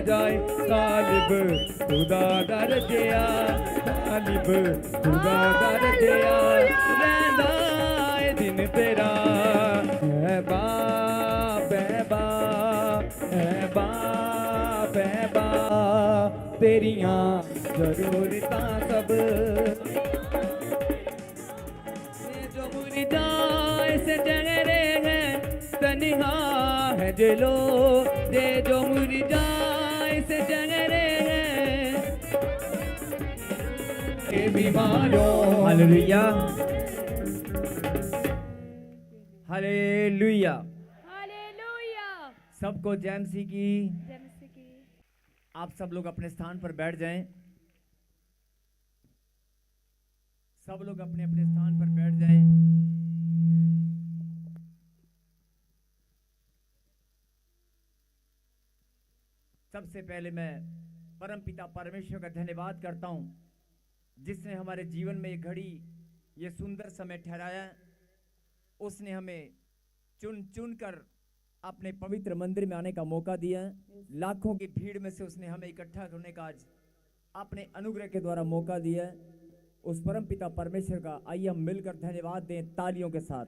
जाए तालिब खुदा दर दिया तालिब खुदा दर दिया रहंदा ए दिन तेरा है बाप तेरियां जरूरतां सब जो मुरीदा से जगरे हैं तन्हा है दिलो दे जो मुरीदा से जगरे हैं के बीमारों हालेलुया हालेलुया हालेलुया। सबको जैमसी की। जैमसी की। आप सब लोग अपने स्थान पर बैठ जाएं। सब लोग अपने अपने स्थान पर बैठ जाएं। सबसे पहले मैं परमपिता परमेश्वर का धन्यवाद करता हूं जिसने हमारे जीवन में ये घड़ी ये सुंदर समय ठहराया। उसने हमें चुन चुन कर अपने पवित्र मंदिर में आने का मौका दिया। लाखों की भीड़ में से उसने हमें इकट्ठा करने का आज अपने अनुग्रह के द्वारा मौका दिया। उस परमपिता परमेश्वर का आइए हम मिलकर धन्यवाद दें तालियों के साथ।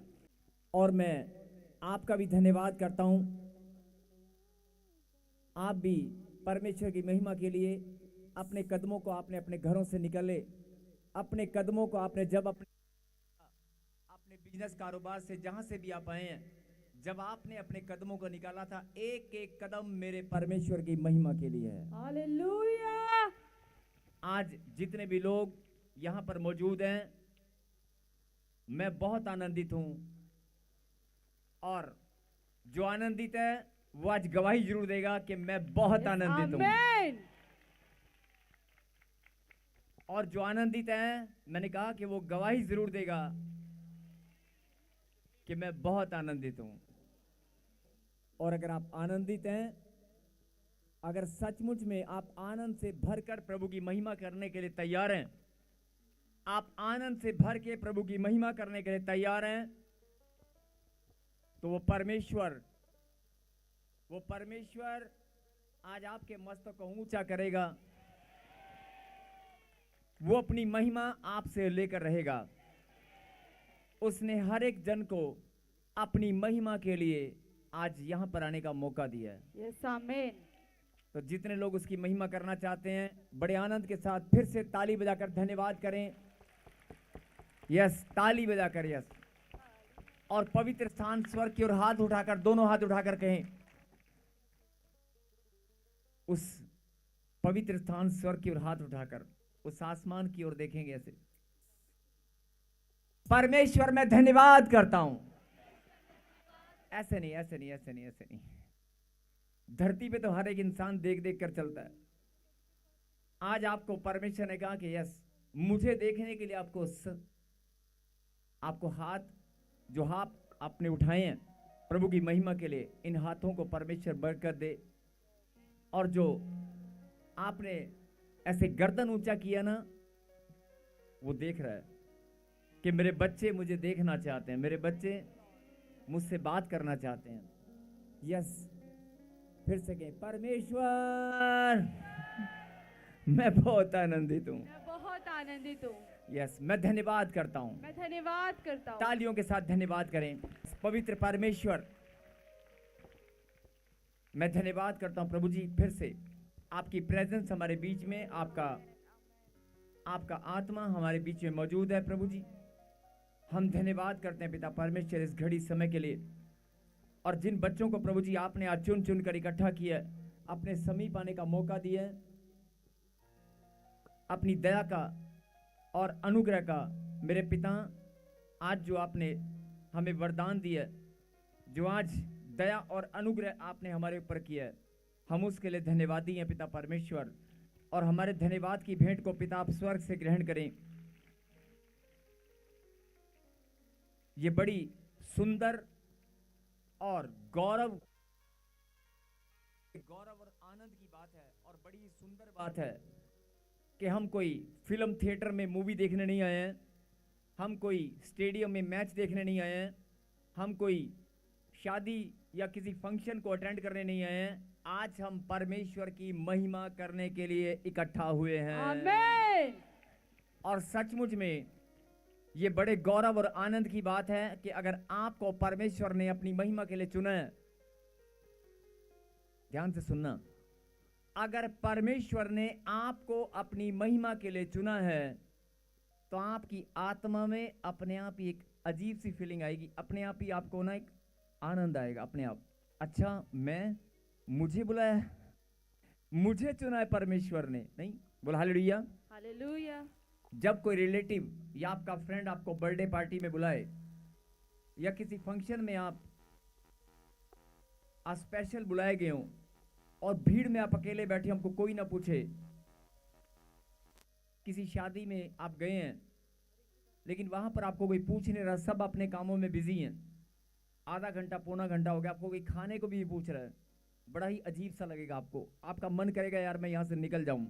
और मैं आपका भी धन्यवाद करता हूं। आप भी परमेश्वर की महिमा के लिए अपने कदमों को आपने अपने घरों से निकाले। अपने कदमों को आपने जब अपने बिजनेस कारोबार से जहां से भी आप आए हैं, जब आपने अपने कदमों को निकाला था, एक एक कदम मेरे परमेश्वर की महिमा के लिए है। हालेलुया। आज जितने भी लोग यहां पर मौजूद हैं, मैं बहुत आनंदित हूं। और जो आनंदित है वो आज गवाही जरूर देगा कि मैं बहुत आनंदित हूं। आमीन। और जो आनंदित है, मैंने कहा कि वो गवाही जरूर देगा कि मैं बहुत आनंदित हूं। और अगर आप आनंदित हैं, अगर सचमुच में आप आनंद से भरकर प्रभु की महिमा करने के लिए तैयार हैं, आप आनंद से भर के प्रभु की महिमा करने के लिए तैयार हैं, तो वो परमेश्वर आज आपके मस्तक को ऊंचा करेगा। वो अपनी महिमा आपसे लेकर रहेगा। उसने हर एक जन को अपनी महिमा के लिए आज यहां पर आने का मौका दिया है। यस आमीन। तो जितने लोग उसकी महिमा करना चाहते हैं, बड़े आनंद के साथ फिर से ताली बजाकर धन्यवाद करें। यस, ताली बजाकर यस। और पवित्र स्थान स्वर्ग की ओर हाथ उठाकर, दोनों हाथ उठाकर कहें, उस पवित्र स्थान स्वर्ग की ओर हाथ उठाकर उस आसमान की ओर देखेंगे ऐसे। परमेश्वर मैं धन्यवाद करता हूं। ऐसे नहीं, ऐसे नहीं, ऐसे नहीं, ऐसे नहीं। धरती पे तो हर एक इंसान देख देख कर चलता है। आज आपको परमेश्वर ने कहा कि यस, मुझे देखने के लिए आपको हाथ जो हाथ आपने उठाए हैं प्रभु की महिमा के लिए, इन हाथों को परमेश्वर बरकत दे। और जो आपने ऐसे गर्दन ऊंचा किया ना, वो देख रहा है कि मेरे बच्चे मुझे देखना चाहते हैं, मेरे बच्चे मुझसे बात करना चाहते हैं। यस, फिर से कहें, परमेश्वर मैं बहुत आनंदित हूं। मैं बहुत आनंदित हूँ। यस, मैं धन्यवाद करता हूं। मैं धन्यवाद करता हूँ। तालियों के साथ धन्यवाद करें। पवित्र परमेश्वर, मैं धन्यवाद करता हूं प्रभु जी, फिर से आपकी प्रेजेंस हमारे बीच में, आपका आत्मा हमारे बीच में मौजूद है प्रभु जी। हम धन्यवाद करते हैं पिता परमेश्वर इस घड़ी समय के लिए। और जिन बच्चों को प्रभु जी आपने आज चुन चुन कर इकट्ठा किया, अपने समीप आने का मौका दिया है, अपनी दया का और अनुग्रह का मेरे पिता, आज जो आपने हमें वरदान दिया, जो आज दया और अनुग्रह आपने हमारे ऊपर किया है, हम उसके लिए धन्यवादी हैं पिता परमेश्वर। और हमारे धन्यवाद की भेंट को पिता आप स्वर्ग से ग्रहण करें। ये बड़ी सुंदर और गौरव और आनंद की बात है, और बड़ी सुंदर बात है कि हम कोई फिल्म थिएटर में मूवी देखने नहीं आए हैं, हम कोई स्टेडियम में मैच देखने नहीं आए हैं, हम कोई शादी या किसी फंक्शन को अटेंड करने नहीं आए हैं, आज हम परमेश्वर की महिमा करने के लिए इकट्ठा हुए हैं। आमेन। और सचमुच में ये बड़े गौरव और आनंद की बात है कि अगर आपको परमेश्वर ने अपनी महिमा के लिए चुना है, ध्यान से सुनना, अगर परमेश्वर ने आपको अपनी महिमा के लिए चुना है तो आपकी आत्मा में अपने आप ही एक अजीब सी फीलिंग आएगी, अपने आप ही आपको ना एक आनंद आएगा अपने आप। अच्छा, मुझे बुलाया, मुझे चुना है परमेश्वर ने, नहीं? बोल हालेलुया। हालेलुया। जब कोई रिलेटिव या आपका फ्रेंड आपको बर्थडे पार्टी में बुलाए या किसी फंक्शन में आप स्पेशल बुलाए गए हो और भीड़ में आप अकेले बैठे, हमको कोई ना पूछे, किसी शादी में आप गए हैं लेकिन वहां पर आपको कोई पूछ नहीं रहा, सब अपने कामों में बिजी हैं, आधा घंटा पौना घंटा हो गया, आपको कोई खाने को भी पूछ रहा है, बड़ा ही अजीब सा लगेगा आपको, आपका मन करेगा यार मैं यहां से निकल जाऊं।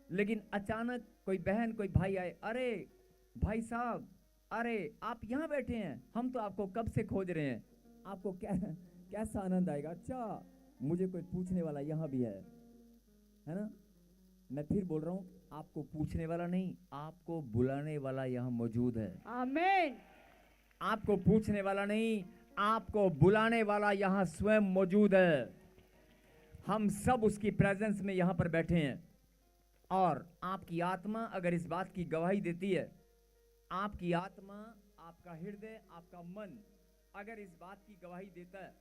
लेकिन अचानक कोई बहन कोई भाई आए, अरे भाई साहब, अरे आप यहाँ बैठे हैं, हम तो आपको कब से खोज रहे हैं, आपको कैसा आनंद आएगा। अच्छा, मुझे कोई पूछने वाला यहाँ भी है ना? मैं फिर बोल रहा हूँ, आपको पूछने वाला नहीं, आपको बुलाने वाला यहाँ मौजूद है। आमीन। आपको पूछने वाला नहीं, आपको बुलाने वाला यहाँ स्वयं मौजूद है। हम सब उसकी प्रेजेंस में यहाँ पर बैठे हैं और आपकी आत्मा अगर इस बात की गवाही देती है, आपकी आत्मा, आपका हृदय, आपका मन अगर इस बात की गवाही देता है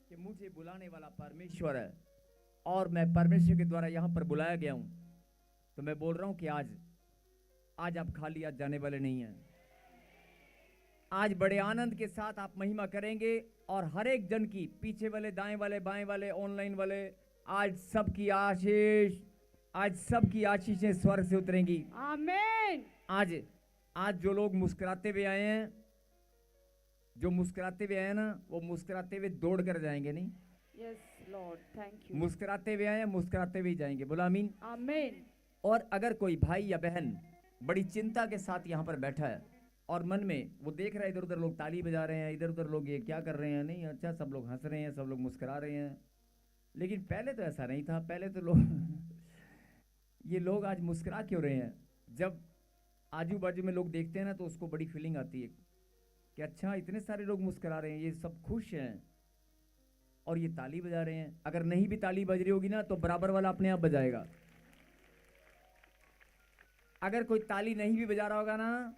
कि मुझे बुलाने वाला परमेश्वर है और मैं परमेश्वर के द्वारा यहाँ पर बुलाया गया हूँ, तो मैं बोल रहा हूँ कि आज आप खाली आज जाने वाले नहीं हैं। आज बड़े आनंद के साथ आप महिमा करेंगे और हर एक जन की, पीछे वाले, दाएं वाले, बाएं वाले, ऑनलाइन वाले, आज सबकी आशीषें स्वर्ग से उतरेंगी। आमीन। आज जो लोग मुस्कुराते हुए आए हैं, जो मुस्कुराते हुए आए ना, वो मुस्कुराते हुए दौड़ कर जाएंगे, नहीं? Yes Lord, thank you. मुस्कुराते हुए आए, मुस्कुराते हुए जाएंगे। बोला आमीन। आमीन। और अगर कोई भाई या बहन बड़ी चिंता के साथ यहाँ पर बैठा है और मन में वो देख रहा है इधर उधर लोग ताली बजा रहे हैं, इधर उधर लोग ये क्या कर रहे हैं, नहीं अच्छा सब लोग हंस रहे हैं, सब लोग मुस्कुरा रहे हैं, लेकिन पहले तो ऐसा नहीं था। पहले तो ये लोग आज मुस्कुरा क्यों रहे हैं? जब आजू बाजू में लोग देखते हैं ना तो उसको बड़ी फीलिंग आती है कि अच्छा इतने सारे लोग मुस्कुरा रहे हैं, ये सब खुश हैं और ये ताली बजा रहे हैं। अगर नहीं भी ताली बज रही होगी ना तो बराबर वाला अपने आप बजाएगा। अगर कोई ताली नहीं भी बजा रहा होगा ना,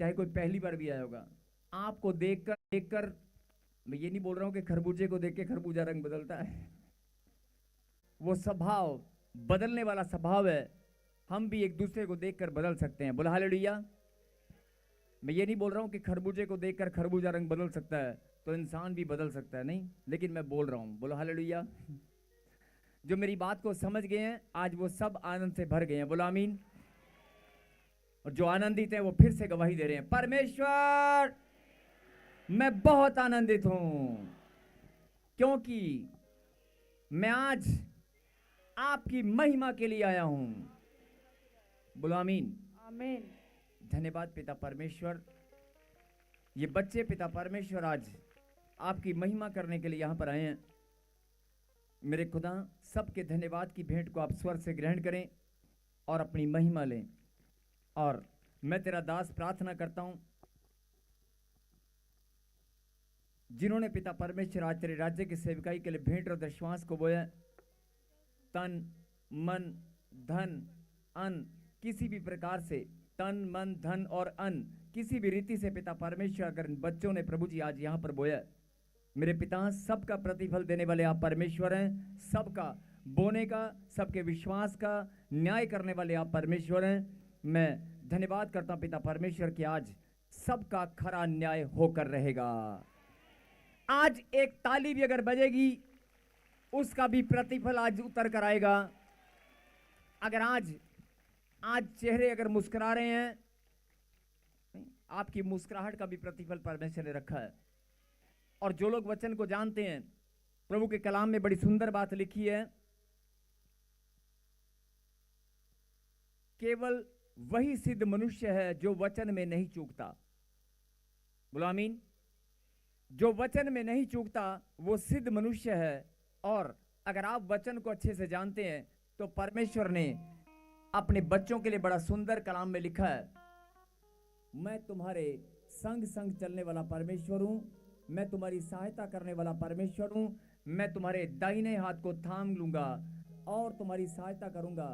चाहे कोई पहली बार भी आया होगा, आपको देखकर मैं ये नहीं बोल रहा हूं कि खरबूजे को देख के खरबूजा रंग बदलता है, वो स्वभाव बदलने वाला स्वभाव है। हम भी एक दूसरे को देखकर बदल सकते हैं। बोला हालेलुया। मैं ये नहीं बोल रहा हूं कि खरबूजे को देखकर खरबूजा रंग बदल सकता है तो इंसान भी बदल सकता है, नहीं, लेकिन मैं बोल रहा हूं, बोलो हालेलुया। जो मेरी बात को समझ गए हैं आज वो सब आनंद से भर गए हैं। बोलो आमीन। और जो आनंदित हैं वो फिर से गवाही दे रहे हैं, परमेश्वर मैं बहुत आनंदित हूं क्योंकि मैं आज आपकी महिमा के लिए आया हूं। बोलो आमीन। आमीन। धन्यवाद पिता परमेश्वर, ये बच्चे पिता परमेश्वर आज आपकी महिमा करने के लिए यहाँ पर आए हैं। मेरे खुदा, सबके धन्यवाद की भेंट को आप स्वर से ग्रहण करें और अपनी महिमा लें। और मैं तेरा दास प्रार्थना करता हूँ, जिन्होंने पिता परमेश्वर आज तेरे राज्य की सेवकाई के लिए भेंट और विश्वास को बोया, तन मन धन अन्न, किसी भी प्रकार से तन मन धन और अन्न किसी भी रीति से पिता परमेश्वर अगर बच्चों ने प्रभु जी आज यहाँ पर बोया, मेरे पिता सबका प्रतिफल देने वाले आप परमेश्वर हैं। सबका बोने का, सबके विश्वास का न्याय करने वाले आप परमेश्वर हैं। मैं धन्यवाद करता हूँ पिता परमेश्वर कि आज सबका खरा न्याय होकर रहेगा। आज एक ताली भी अगर बजेगी उसका भी प्रतिफल आज उतर कर आएगा। अगर आज चेहरे अगर मुस्कुरा रहे हैं, आपकी मुस्कुराहट का भी प्रतिफल परमेश्वर ने रखा है। और जो लोग वचन को जानते हैं, प्रभु के कलाम में बड़ी सुंदर बात लिखी है, केवल वही सिद्ध मनुष्य है जो वचन में नहीं चूकता। बोलो आमीन। जो वचन में नहीं चूकता वो सिद्ध मनुष्य है। और अगर आप वचन को अच्छे से जानते हैं तो परमेश्वर ने अपने बच्चों के लिए बड़ा सुंदर कलाम में लिखा है, मैं तुम्हारे संग संग चलने वाला परमेश्वर हूं, मैं तुम्हारी सहायता करने वाला परमेश्वर हूं, मैं तुम्हारे दाहिने हाथ को थाम लूंगा और तुम्हारी सहायता करूंगा,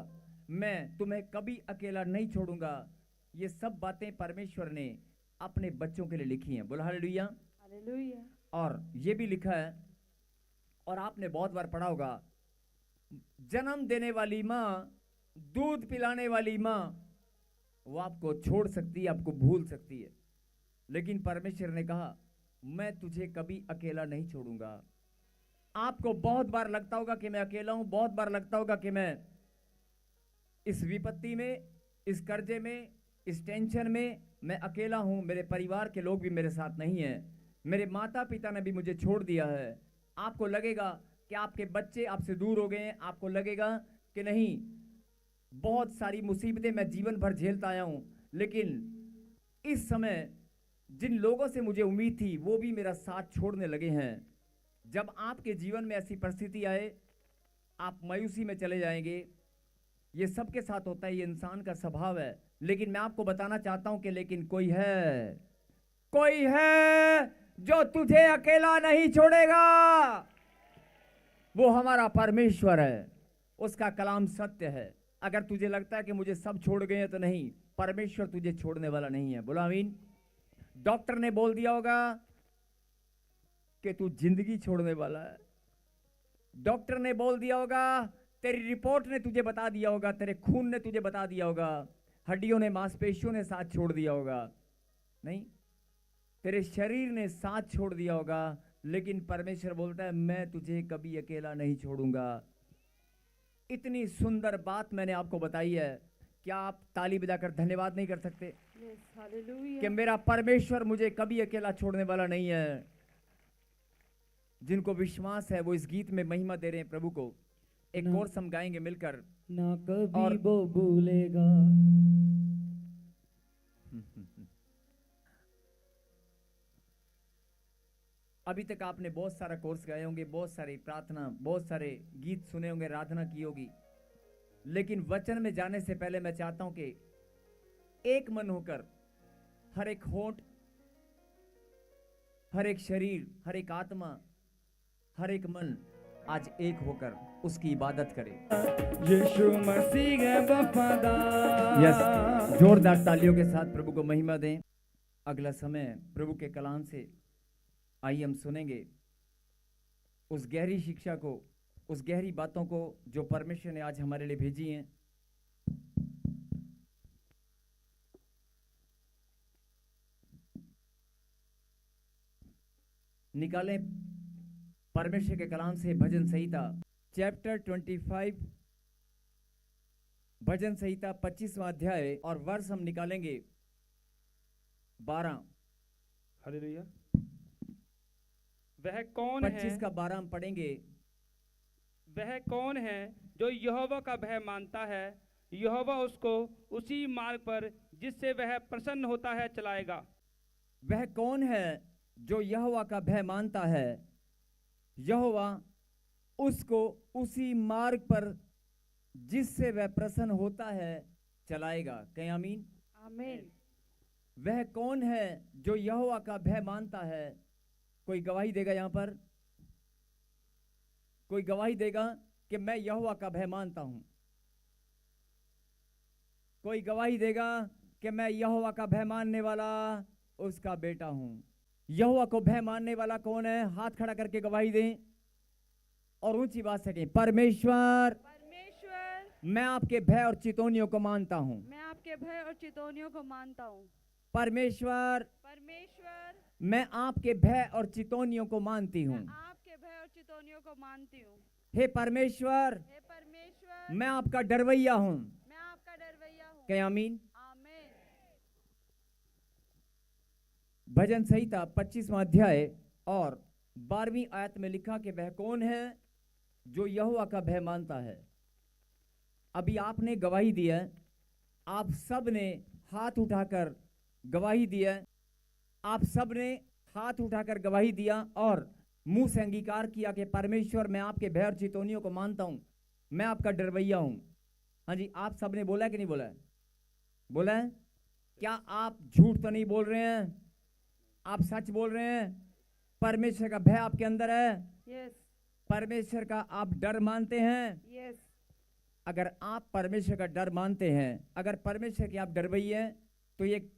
मैं तुम्हें कभी अकेला नहीं छोड़ूंगा। ये सब बातें परमेश्वर ने अपने बच्चों के लिए लिखी हैं। बोलो हालेलुया। हालेलुया। और ये भी लिखा है, और आपने बहुत बार पढ़ा होगा, जन्म देने वाली माँ, दूध पिलाने वाली माँ, वो आपको छोड़ सकती है, आपको भूल सकती है, लेकिन परमेश्वर ने कहा मैं तुझे कभी अकेला नहीं छोड़ूंगा। आपको बहुत बार लगता होगा कि मैं अकेला हूं, बहुत बार लगता होगा कि मैं इस विपत्ति में, इस कर्जे में, इस टेंशन में मैं अकेला हूं, मेरे परिवार के लोग भी मेरे साथ नहीं हैं, मेरे माता पिता ने भी मुझे छोड़ दिया है। आपको लगेगा कि आपके बच्चे आपसे दूर हो गए हैं, आपको लगेगा कि नहीं, बहुत सारी मुसीबतें मैं जीवन भर झेलता आया हूं, लेकिन इस समय जिन लोगों से मुझे उम्मीद थी वो भी मेरा साथ छोड़ने लगे हैं। जब आपके जीवन में ऐसी परिस्थिति आए, आप मायूसी में चले जाएंगे। ये सबके साथ होता है, ये इंसान का स्वभाव है। लेकिन मैं आपको बताना चाहता हूं कि लेकिन कोई है जो तुझे अकेला नहीं छोड़ेगा। वो हमारा परमेश्वर है, उसका कलाम सत्य है। अगर तुझे लगता है कि मुझे सब छोड़ गए हैं, तो नहीं, परमेश्वर तुझे छोड़ने वाला नहीं है। बोलो आमीन। डॉक्टर ने बोल दिया होगा कि तू जिंदगी छोड़ने वाला है, डॉक्टर ने बोल दिया होगा, तेरी रिपोर्ट ने तुझे बता दिया होगा, तेरे खून ने तुझे बता दिया होगा, हड्डियों ने, मांसपेशियों ने साथ छोड़ दिया होगा, नहीं, तेरे शरीर ने साथ छोड़ दिया होगा, लेकिन परमेश्वर बोलता है मैं तुझे कभी अकेला नहीं छोड़ूंगा। इतनी सुंदर बात मैंने आपको बताई है, क्या आप ताली बजाकर धन्यवाद नहीं कर सकते कि मेरा परमेश्वर मुझे कभी अकेला छोड़ने वाला नहीं है। जिनको विश्वास है वो इस गीत में महिमा दे रहे हैं प्रभु को। एक कोर्स हम गाएंगे मिलकर, ना कभी वो भूलेगा। अभी तक आपने बहुत सारा कोर्स गाए होंगे, बहुत सारी प्रार्थना, बहुत सारे गीत सुने होंगे, आराधना की होगी, लेकिन वचन में जाने से पहले मैं चाहता हूं कि एक मन होकर हर एक होंठ, हर एक शरीर, हर एक आत्मा, हर एक मन आज एक होकर उसकी इबादत करे। यीशु मसीह है वफादार। यस, जोरदार तालियों के साथ प्रभु को महिमा दें। अगला समय प्रभु के कलाम से आइए हम सुनेंगे उस गहरी शिक्षा को, उस गहरी बातों को जो परमेश्वर ने आज हमारे लिए भेजी हैं। निकालें परमेश्वर के कलाम से भजन संहिता चैप्टर 25, भजन संहिता 25वां अध्याय, और वर्ष हम निकालेंगे 12। हालेलुया। वह कौन 25 है, का 12 हम पढ़ेंगे। वह कौन है जो यहोवा का भय मानता है, यहोवा उसको उसी मार्ग पर जिससे वह प्रसन्न होता है चलाएगा। वह कौन है जो यहोवा का भय मानता है, यहोवा उसको उसी मार्ग पर जिससे वह प्रसन्न होता है चलाएगा। कहें आमीन। आमीन। वह कौन है जो यहोवा का भय मानता है? कोई गवाही देगा यहां पर? कोई गवाही देगा कि मैं यहोवा का भय मानता हूं? कोई गवाही देगा कि मैं यहोवा का भय मानने वाला उसका बेटा हूं? यहोवा को भय मानने वाला कौन है? हाथ खड़ा करके गवाही दें और ऊंची बात से कहें, परमेश्वर परमेश्वर, मैं आपके भय और चितौनियों को मानता हूं। मैं आपके भय और चितौनियों को मानता हूँ। परमेश्वर परमेश्वर, मैं आपके भय और चितौनियों को मानती हूँ। मैं आपके भय और चितौनियों को मानती हूँ। हे परमेश्वर, हे परमेश्वर, मैं आपका डरवैया हूँ। मैं आपका डरवैया हूँ। कहें आमीन। आमीन। भजन संहिता 25वां अध्याय और 12वीं आयत में लिखा कि वह कौन है जो यहोवा का भय मानता है। अभी आपने गवाही दी है, आप सब ने हाथ उठाकर गवाही दी है, आप सब ने हाथ उठाकर गवाही दिया और मुंह से अंगीकार किया कि परमेश्वर मैं आपके भय और चितौनियों को मानता हूं, मैं आपका डरवैया हूं। हाँ जी, आप सबने बोला है कि नहीं बोला है? बोला है? क्या आप झूठ तो नहीं बोल रहे हैं? आप सच बोल रहे हैं? परमेश्वर का भय आपके अंदर है? यस परमेश्वर का आप डर मानते हैं? यस अगर आप परमेश्वर का डर मानते हैं, अगर परमेश्वर के आप डरवैये हैं, तो ये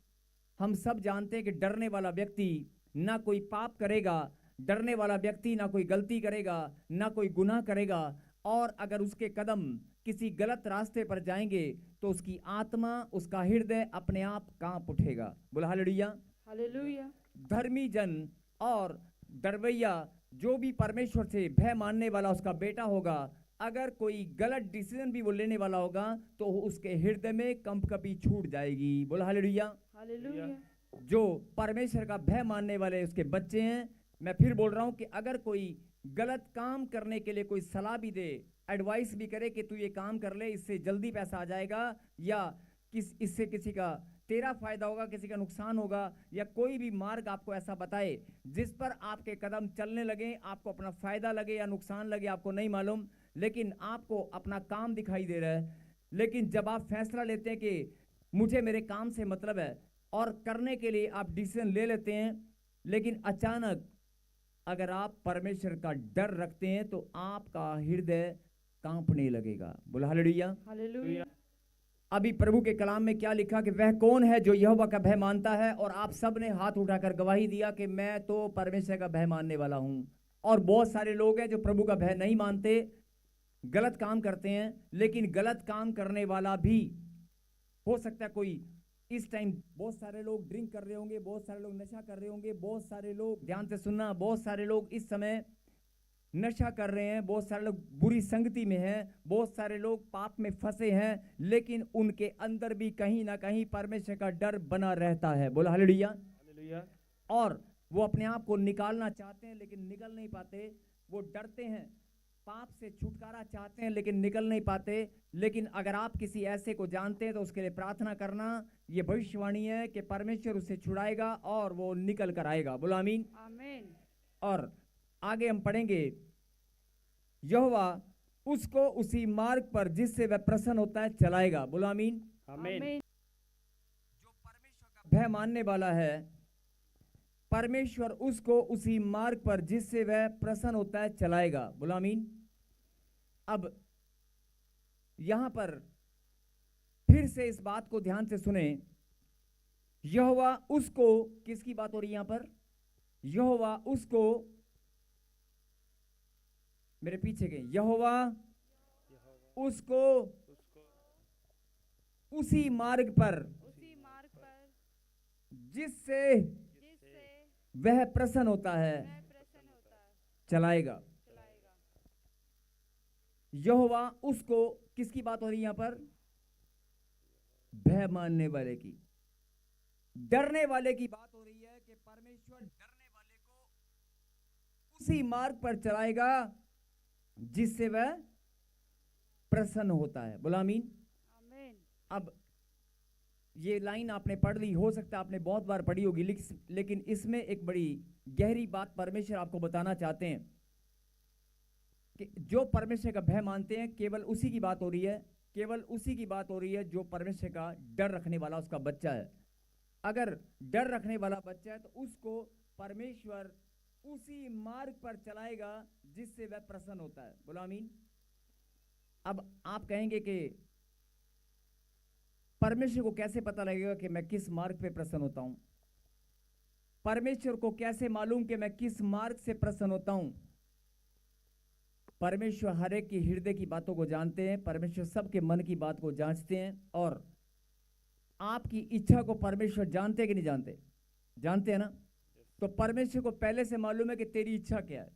हम सब जानते हैं कि डरने वाला व्यक्ति ना कोई पाप करेगा, डरने वाला व्यक्ति ना कोई गलती करेगा, ना कोई गुनाह करेगा, और अगर उसके कदम किसी गलत रास्ते पर जाएंगे तो उसकी आत्मा, उसका हृदय अपने आप कांप उठेगा। बोला हालेलुया। हालेलुया धर्मी जन और डरवैया जो भी परमेश्वर से भय मानने वाला उसका बेटा होगा, अगर कोई गलत डिसीजन भी वो लेने वाला होगा तो उसके हृदय में कंपकपी छूट जाएगी। बोला हालेलुया। हालेलुया जो परमेश्वर का भय मानने वाले उसके बच्चे हैं, मैं फिर बोल रहा हूं कि अगर कोई गलत काम करने के लिए कोई सलाह भी दे, एडवाइस भी करे कि तू ये काम कर ले, इससे जल्दी पैसा आ जाएगा, या इससे किसी का तेरा फायदा होगा, किसी का नुकसान होगा, या कोई भी मार्ग आपको ऐसा बताए जिस पर आपके कदम चलने लगे, आपको अपना फायदा लगे या नुकसान लगे, आपको नहीं मालूम, लेकिन आपको अपना काम दिखाई दे रहा है, लेकिन जब आप फैसला लेते हैं कि मुझे मेरे काम से मतलब है और करने के लिए आप डिसीजन ले लेते हैं, लेकिन अचानक अगर आप परमेश्वर का डर रखते हैं तो आपका हृदय कांपने लगेगा। बोला हालेलुया। हालेलुया अभी प्रभु के कलाम में क्या लिखा कि वह कौन है जो यहोवा का भय मानता है, और आप सब ने हाथ उठाकर गवाही दिया कि मैं तो परमेश्वर का भय मानने वाला हूं। और बहुत सारे लोग हैं जो प्रभु का भय नहीं मानते, गलत काम करते हैं, लेकिन गलत काम करने वाला भी हो सकता है कोई इस टाइम, बहुत सारे लोग ड्रिंक कर रहे होंगे, बहुत सारे लोग नशा कर रहे होंगे, बहुत सारे लोग, ध्यान से सुनना, बहुत सारे लोग इस समय नशा कर रहे हैं, बहुत सारे लोग बुरी संगति में हैं, बहुत सारे लोग पाप में फंसे हैं, लेकिन उनके अंदर भी कहीं ना कहीं परमेश्वर का डर बना रहता है। बोला हालेलुया। हालेलुया और वो अपने आप को निकालना चाहते हैं लेकिन निकल नहीं पाते, वो डरते हैं, पाप से छुटकारा चाहते हैं लेकिन निकल नहीं पाते। लेकिन अगर आप किसी ऐसे को जानते हैं तो उसके लिए प्रार्थना करना, ये भविष्यवाणी है कि परमेश्वर उसे छुड़ाएगा और वो निकल कर आएगा। बोलो आमीन। आमीन और आगे हम पढ़ेंगे, यहोवा उसको उसी मार्ग पर जिससे वह प्रसन्न होता है चलाएगा। बोलो आमीन। आमीन जो परमेश्वर का भय मानने वाला है, परमेश्वर उसको उसी मार्ग पर जिससे वह प्रसन्न होता है चलाएगा। बोलो आमीन। अब यहां पर फिर से इस बात को ध्यान से सुने, यहोवा उसको, किसकी बात हो रही है यहां पर? यहोवा उसको, मेरे पीछे गए, यहोवा उसको उसी मार्ग पर जिससे वह प्रसन्न होता है चलाएगा। यहोवा उसको, किसकी बात हो रही है यहां पर? भय मानने वाले की, डरने वाले की बात हो रही है कि परमेश्वर डरने वाले को उसी मार्ग पर चलाएगा जिससे वह प्रसन्न होता है। बोला आमीन। आमीन अब ये लाइन आपने पढ़ ली, हो सकता है आपने बहुत बार पढ़ी होगी, लेकिन इसमें एक बड़ी गहरी बात परमेश्वर आपको बताना चाहते हैं कि जो परमेश्वर का भय मानते हैं, केवल उसी की बात हो रही है, केवल उसी की बात हो रही है जो परमेश्वर का डर रखने वाला उसका बच्चा है। अगर डर रखने वाला बच्चा है तो उसको परमेश्वर उसी मार्ग पर चलाएगा जिससे वह प्रसन्न होता है। बोलो आमीन। अब आप कहेंगे कि परमेश्वर को कैसे पता लगेगा कि मैं किस मार्ग पे प्रसन्न होता हूं? परमेश्वर को कैसे मालूम कि मैं किस मार्ग से प्रसन्न होता हूं? परमेश्वर हर एक की हृदय की बातों को जानते हैं, परमेश्वर सबके मन की बात को जांचते हैं, और आपकी इच्छा को परमेश्वर जानते हैं कि नहीं जानते? जानते हैं ना? तो परमेश्वर को पहले से मालूम है कि तेरी इच्छा क्या है,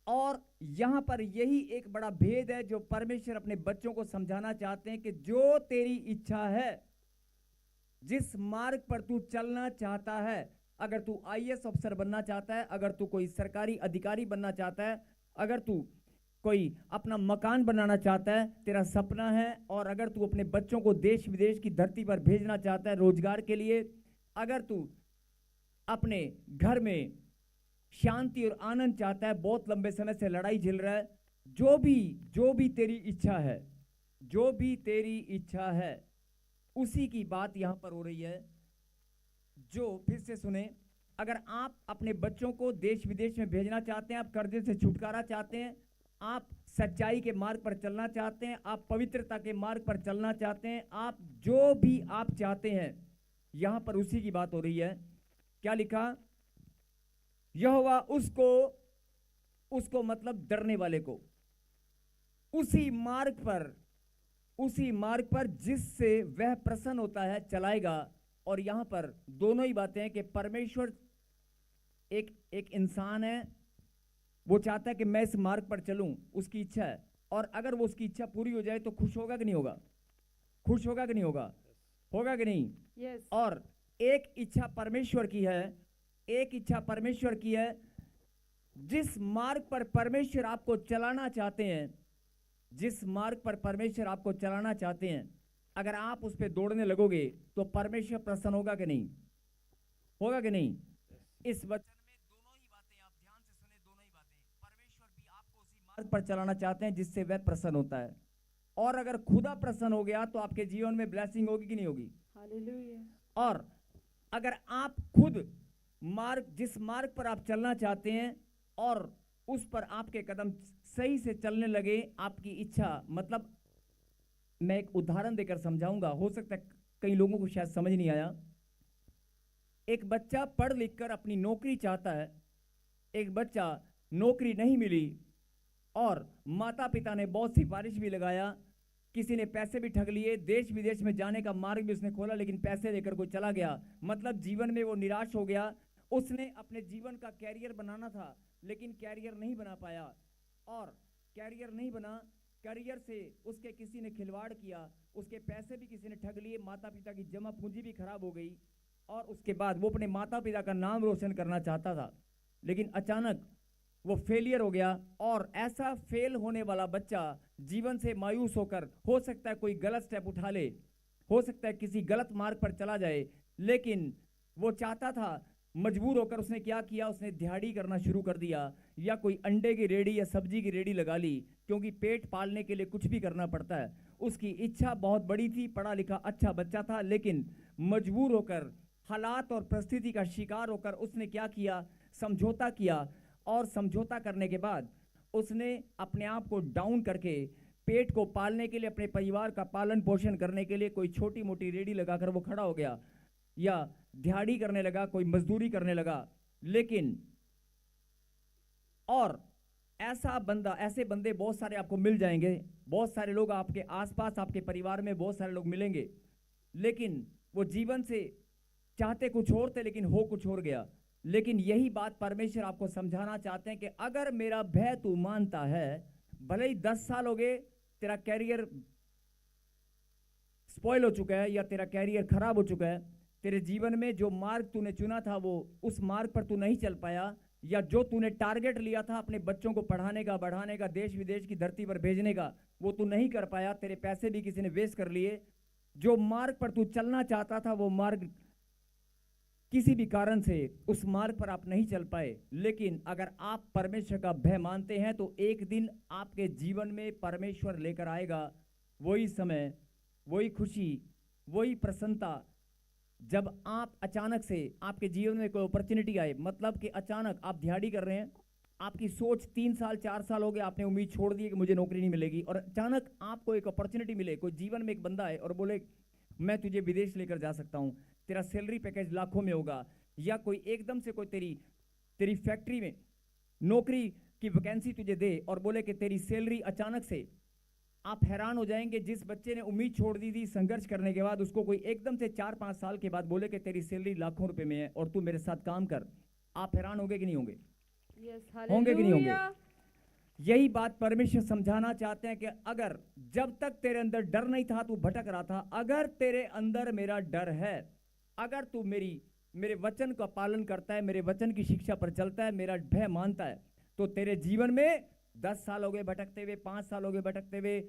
और यहां पर यही एक बड़ा भेद है जो परमेश्वर अपने बच्चों को समझाना चाहते हैं कि जो तेरी इच्छा है, जिस मार्ग पर तू चलना चाहता है, अगर तू आईएएस अफसर बनना चाहता है, अगर तू कोई सरकारी अधिकारी बनना चाहता है, अगर तू कोई अपना मकान बनाना चाहता है, तेरा सपना है, और अगर तू अपने बच्चों को देश विदेश की धरती पर भेजना चाहता है रोजगार के लिए, अगर तू अपने घर में शांति और आनंद चाहता है, बहुत लंबे समय से लड़ाई झेल रहा है, जो भी तेरी इच्छा है, जो भी तेरी इच्छा है, उसी की बात यहां पर हो रही है। जो फिर से सुने, अगर आप अपने बच्चों को देश विदेश में भेजना चाहते हैं, आप कर्जे से छुटकारा चाहते हैं, आप सच्चाई के मार्ग पर चलना चाहते हैं, आप पवित्रता के मार्ग पर चलना चाहते हैं, आप जो भी आप चाहते हैं, यहां पर उसी की बात हो रही है। क्या लिखा? यहोवा उसको मतलब डरने वाले को उसी मार्ग पर जिससे वह प्रसन्न होता है चलाएगा। और यहां पर दोनों ही बातें हैं कि परमेश्वर एक इंसान है, वो चाहता है कि मैं इस मार्ग पर चलूं, उसकी इच्छा है, और अगर वो उसकी इच्छा पूरी हो जाए तो खुश होगा कि नहीं होगा? खुश होगा कि नहीं होगा? होगा कि नहीं? Yes. और एक इच्छा परमेश्वर की है, एक इच्छा परमेश्वर की है, जिस मार्ग पर परमेश्वर आपको चलाना चाहते हैं, जिस मार्ग पर परमेश्वर आपको चलाना चाहते हैं, अगर आप उस पर दौड़ने लगोगे तो परमेश्वर प्रसन्न होगा कि नहीं? होगा कि नहीं? इस वचन में दोनों ही बातें, आप ध्यान से सुने, दोनों ही बातें, परमेश्वर भी आपको उसी मार्ग पर चलाना चाहते हैं जिससे वह प्रसन्न होता है। और अगर खुदा प्रसन्न हो गया तो आपके जीवन में ब्लेसिंग होगी कि नहीं होगी? Hallelujah. और अगर आप खुद जिस मार्ग पर आप चलना चाहते हैं और उस पर आपके कदम सही से चलने लगे, आपकी इच्छा, मतलब मैं एक उदाहरण देकर समझाऊंगा, हो सकता है कई लोगों को शायद समझ नहीं आया। एक बच्चा पढ़ लिख कर अपनी नौकरी चाहता है, एक बच्चा नौकरी नहीं मिली और माता पिता ने बहुत सिफारिश भी लगाया, किसी ने पैसे भी ठग लिए, देश विदेश में जाने का मार्ग भी उसने खोला, लेकिन पैसे लेकर कोई चला गया, मतलब जीवन में वो निराश हो गया। उसने अपने जीवन का कैरियर बनाना था लेकिन कैरियर नहीं बना पाया, और कैरियर नहीं बना, कैरियर से उसके किसी ने खिलवाड़ किया, उसके पैसे भी किसी ने ठग लिए, माता पिता की जमा पूंजी भी खराब हो गई, और उसके बाद वो अपने माता पिता का नाम रोशन करना चाहता था, लेकिन अचानक वो फेलियर हो गया। और ऐसा फेल होने वाला बच्चा जीवन से मायूस होकर, हो सकता है कोई गलत स्टेप उठा ले, हो सकता है किसी गलत मार्ग पर चला जाए, लेकिन वो चाहता था, मजबूर होकर उसने क्या किया, उसने दिहाड़ी करना शुरू कर दिया, या कोई अंडे की रेडी या सब्जी की रेडी लगा ली, क्योंकि पेट पालने के लिए कुछ भी करना पड़ता है। उसकी इच्छा बहुत बड़ी थी, पढ़ा लिखा अच्छा बच्चा था, लेकिन मजबूर होकर, हालात और परिस्थिति का शिकार होकर उसने क्या किया, समझौता किया, और समझौता करने के बाद उसने अपने आप को डाउन करके पेट को पालने के लिए, अपने परिवार का पालन पोषण करने के लिए कोई छोटी मोटी रेडी लगाकर वो खड़ा हो गया, या दिहाड़ी करने लगा, कोई मजदूरी करने लगा। लेकिन और ऐसे बंदे बहुत सारे आपको मिल जाएंगे, बहुत सारे लोग आपके आसपास, आपके परिवार में बहुत सारे लोग मिलेंगे, लेकिन वो जीवन से चाहते कुछ और थे लेकिन हो कुछ और गया। लेकिन यही बात परमेश्वर आपको समझाना चाहते हैं कि अगर मेरा भय तू मानता है, भले ही 10 साल हो गए, तेरा कैरियर स्पॉइल हो चुका है या तेरा कैरियर खराब हो चुका है, तेरे जीवन में जो मार्ग तूने चुना था वो उस मार्ग पर तू नहीं चल पाया, या जो तूने टारगेट लिया था अपने बच्चों को पढ़ाने का, बढ़ाने का, देश विदेश की धरती पर भेजने का, वो तू नहीं कर पाया, तेरे पैसे भी किसी ने वेस्ट कर लिए, जो मार्ग पर तू चलना चाहता था वो मार्ग किसी भी कारण से उस मार्ग पर आप नहीं चल पाए। लेकिन अगर आप परमेश्वर का भय मानते हैं तो एक दिन आपके जीवन में परमेश्वर लेकर आएगा वही समय, वही खुशी, वही प्रसन्नता, जब आप अचानक से आपके जीवन में कोई अपॉर्चुनिटी आए, मतलब कि अचानक आप दिहाड़ी कर रहे हैं, आपकी सोच 3 साल 4 साल हो गए, आपने उम्मीद छोड़ दी कि मुझे नौकरी नहीं मिलेगी, और अचानक आपको एक अपॉर्चुनिटी मिले, कोई जीवन में एक बंदा है और बोले मैं तुझे विदेश लेकर जा सकता हूँ, तेरा सैलरी पैकेज लाखों में होगा, या कोई एकदम से कोई तेरी फैक्ट्री में नौकरी की वैकेंसी तुझे दे और बोले कि तेरी सैलरी अचानक से, आप हैरान हो जाएंगे। जिस बच्चे ने उम्मीद छोड़ दी थी संघर्ष करने के बाद, उसको कोई एकदम से 4-5 साल के बाद बोले कि तेरी सैलरी लाखों रुपए में है और तू मेरे साथ काम कर, आप हैरान होंगे कि नहीं होंगे? Yes, होंगे कि नहीं होंगे? hallelujah. यही बात परमेश्वर समझाना चाहते हैं कि अगर जब तक तेरे अंदर डर नहीं था, तू भटक रहा था, अगर तेरे अंदर मेरा डर है, अगर तू मेरे वचन का पालन करता है, मेरे वचन की शिक्षा पर चलता है, मेरा भय मानता है, तो तेरे जीवन में 10 साल हो गए भटकते हुए, 5 साल हो गए भटकते हुए,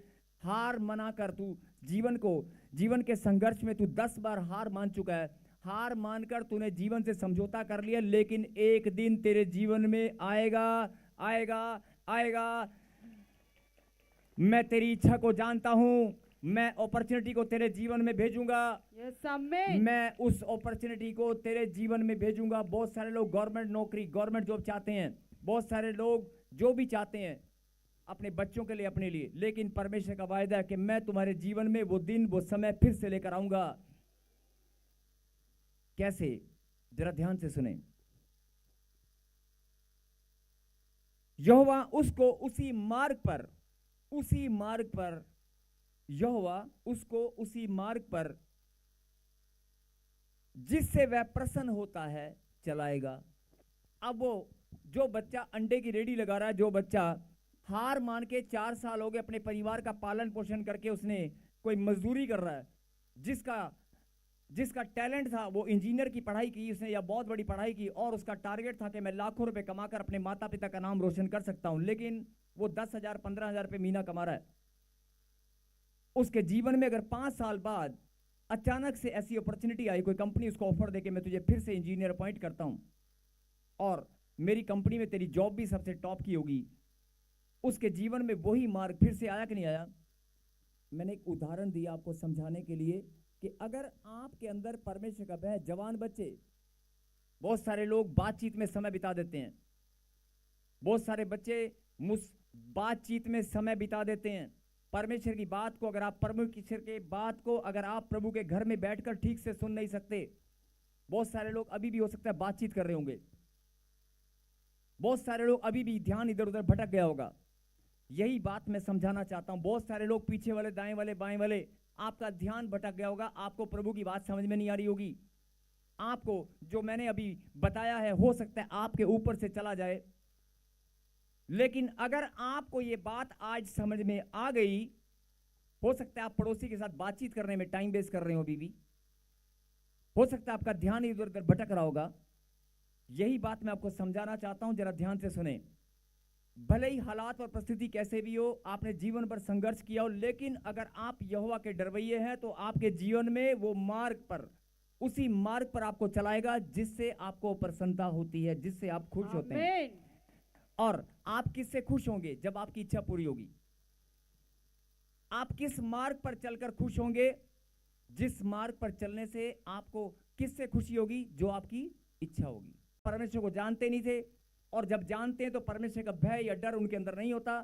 हार मना कर तू जीवन के संघर्ष में तू 10 बार हार मान चुका है, हार मानकर तूने जीवन से समझौता कर लिया, लेकिन एक दिन तेरे जीवन में आएगा, आएगा, आएगा। मैं तेरी इच्छा को जानता हूं, मैं अपॉर्चुनिटी को तेरे जीवन में भेजूंगा। यस आमीन। मैं उस अपॉर्चुनिटी को तेरे जीवन में भेजूंगा। बहुत सारे लोग गवर्नमेंट नौकरी, गवर्नमेंट जॉब चाहते हैं, बहुत सारे लोग जो भी चाहते हैं अपने बच्चों के लिए, अपने लिए, लेकिन परमेश्वर का वायदा है कि मैं तुम्हारे जीवन में वो दिन, वो समय फिर से लेकर आऊंगा। कैसे? जरा ध्यान से सुने। यहोवा उसको उसी मार्ग पर यहोवा उसको उसी मार्ग पर जिससे वह प्रसन्न होता है चलाएगा। अब वो जो बच्चा अंडे की रेडी लगा रहा है, जो बच्चा हार मान के 4 साल हो गए अपने परिवार का पालन पोषण करके उसने कोई मजदूरी कर रहा है, जिसका टैलेंट था, वो इंजीनियर की पढ़ाई की उसने या बहुत बड़ी पढ़ाई की और उसका टारगेट था कि मैं लाखों रुपए कमाकर अपने माता पिता का नाम रोशन कर सकता हूं, लेकिन वो 10,000 15,000 रुपए महीना कमा रहा है। उसके जीवन में अगर 5 साल बाद अचानक से ऐसी अपॉर्चुनिटी आई, कोई कंपनी उसको ऑफर दे के मैं तुझे फिर से इंजीनियर अपॉइंट करता हूं और मेरी कंपनी में तेरी जॉब भी सबसे टॉप की होगी, उसके जीवन में वही मार्ग फिर से आया कि नहीं आया? मैंने एक उदाहरण दिया आपको समझाने के लिए कि अगर आपके अंदर परमेश्वर का भय, जवान बच्चे, बहुत सारे लोग बातचीत में समय बिता देते हैं, बहुत सारे बच्चे बातचीत में समय बिता देते हैं। परमेश्वर की बात को अगर आप परमेश्वर के बात को अगर आप प्रभु के घर में बैठकर ठीक से सुन नहीं सकते, बहुत सारे लोग अभी भी हो सकता है बातचीत कर रहे होंगे, बहुत सारे लोग अभी भी ध्यान इधर उधर भटक गया होगा। यही बात मैं समझाना चाहता हूं। बहुत सारे लोग पीछे वाले, दाएं वाले, बाएं वाले, आपका ध्यान भटक गया होगा, आपको प्रभु की बात समझ में नहीं आ रही होगी। आपको जो मैंने अभी बताया है हो सकता है आपके ऊपर से चला जाए, लेकिन अगर आपको ये बात आज समझ में आ गई, हो सकता है आप पड़ोसी के साथ बातचीत करने में टाइम वेस्ट कर रहे हो, अभी भी हो सकता है आपका ध्यान इधर उधर भटक रहा होगा। यही बात मैं आपको समझाना चाहता हूं, जरा ध्यान से सुने। भले ही हालात और परिस्थिति कैसे भी हो, आपने जीवन पर संघर्ष किया हो, लेकिन अगर आप यहोवा के डरवैये हैं तो आपके जीवन में वो मार्ग पर, उसी मार्ग पर आपको चलाएगा जिससे आपको प्रसन्नता होती है, जिससे आप खुश होते हैं। और आप किससे खुश होंगे? जब आपकी इच्छा पूरी होगी। आप किस मार्ग पर चलकर खुश होंगे? जिस मार्ग पर चलने से आपको किससे खुशी होगी? जो आपकी इच्छा होगी। परमेश्वर को जानते नहीं थे, और जब जानते हैं तो परमेश्वर का भय या डर उनके अंदर नहीं होता,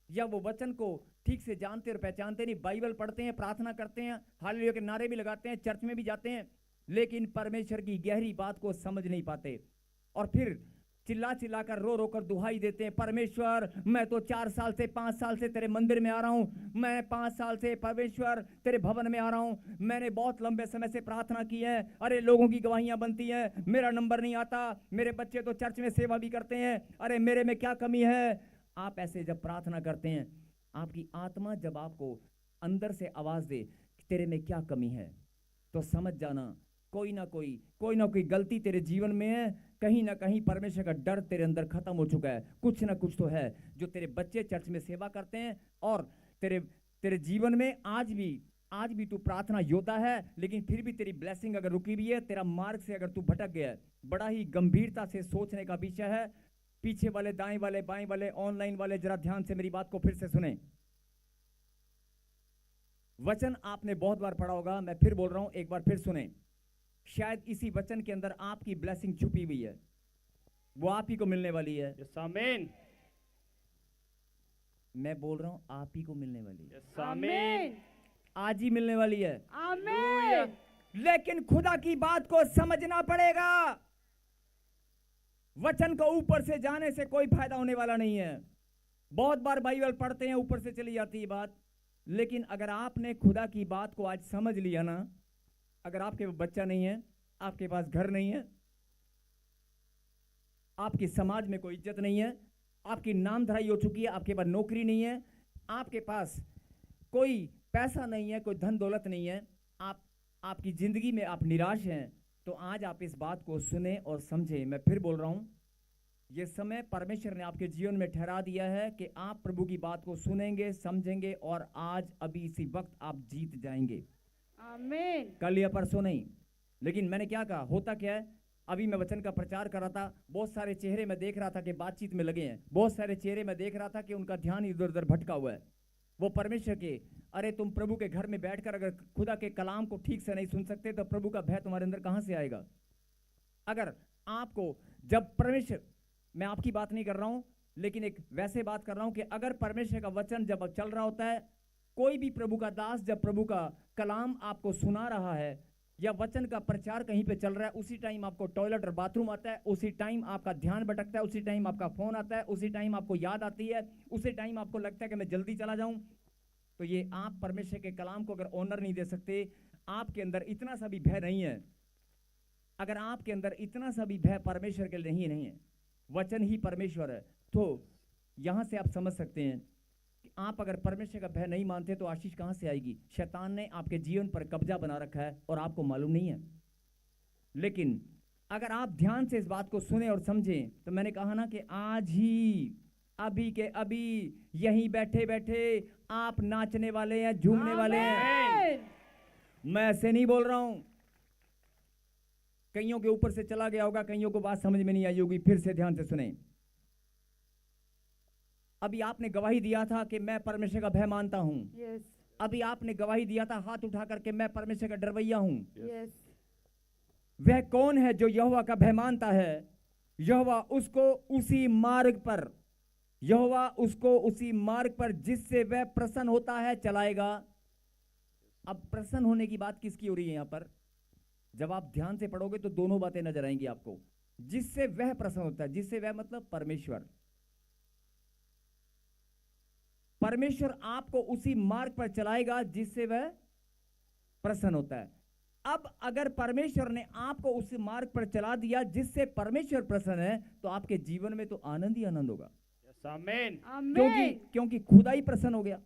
या वो वचन को ठीक से जानते और पहचानते नहीं। बाइबल पढ़ते हैं, प्रार्थना करते हैं, हालेलुया के नारे भी लगाते हैं, चर्च में भी जाते हैं, लेकिन परमेश्वर की गहरी बात को समझ नहीं पाते, और फिर चिल्ला चिल्ला कर, रो रो कर दुहाई देते हैं, परमेश्वर मैं तो 4 साल से 5 साल से तेरे मंदिर में आ रहा हूं, मैं 5 साल से परमेश्वर तेरे भवन में आ रहा हूं, मैंने बहुत लंबे समय से प्रार्थना की है, अरे लोगों की गवाहियां बनती हैं, मेरा नंबर नहीं आता, मेरे बच्चे तो चर्च में सेवा भी करते हैं, अरे मेरे में क्या कमी है? आप ऐसे जब प्रार्थना करते हैं, आपकी आत्मा जब आपको अंदर से आवाज दे कि तेरे में क्या कमी है, तो समझ जाना कोई ना कोई गलती तेरे जीवन में है। कहीं ना कहीं परमेश्वर का डर तेरे अंदर खत्म हो चुका है। कुछ ना कुछ तो है। जो तेरे बच्चे चर्च में सेवा करते हैं और तेरे जीवन में आज भी तू प्रार्थना योद्धा है, लेकिन फिर भी तेरी ब्लेसिंग अगर रुकी हुई है, तेरा मार्ग से अगर तू भटक गया है, बड़ा ही गंभीरता से सोचने का विषय है। पीछे वाले, दाएं वाले, बाएं वाले, ऑनलाइन वाले, जरा ध्यान से मेरी बात को फिर से सुने। वचन आपने बहुत बार पढ़ा होगा, मैं फिर बोल रहा हूं, एक बार फिर सुने। शायद इसी वचन के अंदर आपकी ब्लेसिंग छुपी हुई है, वो आप ही को मिलने वाली है। यस आमीन। मैं बोल रहा हूं आप ही को मिलने वाली है। यस आमीन। आज ही मिलने वाली है। आमीन। लेकिन खुदा की बात को समझना पड़ेगा। वचन को ऊपर से जाने से कोई फायदा होने वाला नहीं है। बहुत बार बाइबल पढ़ते हैं, ऊपर से चली जाती है बात, लेकिन अगर आपने खुदा की बात को आज समझ लिया ना, अगर आपके बच्चा नहीं है, आपके पास घर नहीं है, आपकी समाज में कोई इज्जत नहीं है, आपकी नामधराई हो चुकी है, आपके पास नौकरी नहीं है, आपके पास कोई पैसा नहीं है, कोई धन दौलत नहीं है, आपकी जिंदगी में आप निराश हैं, तो आज आप इस बात को सुने और समझें। मैं फिर बोल रहा हूं, यह समय परमेश्वर ने आपके जीवन में ठहरा दिया है कि आप प्रभु की बात को सुनेंगे, समझेंगे, और आज अभी इसी वक्त आप जीत जाएंगे। आमीन। कल या परसों नहीं, लेकिन मैंने क्या कहा, होता क्या है, अभी मैं वचन का प्रचार कर रहा था, बहुत सारे चेहरे मैं देख रहा था कि बातचीत में लगे हैं, बहुत सारे चेहरे मैं देख रहा था कि उनका ध्यान इधर उधर भटका हुआ है। वो परमेश्वर के, अरे तुम प्रभु के घर में बैठकर अगर खुदा के कलाम को ठीक से नहीं सुन सकते तो प्रभु का भय तुम्हारे अंदर कहां से आएगा? अगर आपको, जब परमेश्वर, मैं आपकी बात नहीं कर रहा हूं, लेकिन एक वैसे बात कर रहा हूं कि अगर परमेश्वर का वचन जब चल रहा होता है, कोई भी प्रभु का दास जब प्रभु का कलाम आपको सुना रहा है या वचन का प्रचार कहीं पे चल रहा है, उसी टाइम आपको टॉयलेट और बाथरूम आता है, उसी टाइम आपका ध्यान भटकता है, उसी टाइम आपका फोन आता है, उसी टाइम आपको याद आती है, उसी टाइम आपको लगता है कि मैं जल्दी चला जाऊं, तो ये आप परमेश्वर के कलाम को अगर ऑनर नहीं दे सकते, आपके अंदर इतना सा भी भय नहीं है, अगर आपके अंदर इतना सा भी भय परमेश्वर के लिए नहीं है, वचन ही परमेश्वर है, तो यहां से आप समझ सकते हैं कि आप अगर परमेश्वर का भय नहीं मानते तो आशीष कहां से आएगी? शैतान ने आपके जीवन पर कब्जा बना रखा है और आपको मालूम नहीं है। लेकिन अगर आप ध्यान से इस बात को सुने और समझें, तो मैंने कहा ना कि आज ही, अभी के अभी, यहीं बैठे बैठे आप नाचने वाले हैं, झूमने वाले हैं। मैं ऐसे नहीं बोल रहा हूं, कईयों के ऊपर से चला गया होगा, कईयों को बात समझ में नहीं आई होगी, फिर से ध्यान से सुने। अभी आपने गवाही दिया था कि मैं परमेश्वर का भय मानता हूं। Yes. अभी आपने गवाही दिया था हाथ उठा करके, मैं परमेश्वर का डरवैया हूं। Yes. वह कौन है जो यहोवा का भय मानता है? यहोवा उसको उसी मार्ग पर, यहोवा उसको उसी मार्ग पर जिससे वह प्रसन्न होता है चलाएगा। अब प्रसन्न होने की बात किसकी हो रही है यहां पर? जब आप ध्यान से पढ़ोगे तो दोनों बातें नजर आएंगी आपको। जिससे वह प्रसन्न होता है, जिससे वह मतलब परमेश्वर। परमेश्वर आपको उसी मार्ग पर चलाएगा जिससे वह प्रसन्न होता है। अब अगर परमेश्वर ने आपको उस मार्ग पर चला दिया जिससे परमेश्वर प्रसन्न है, तो आपके जीवन में तो आनंद ही आनंद होगा। आमीन। क्योंकि खुदा ही प्रसन्न हो गया।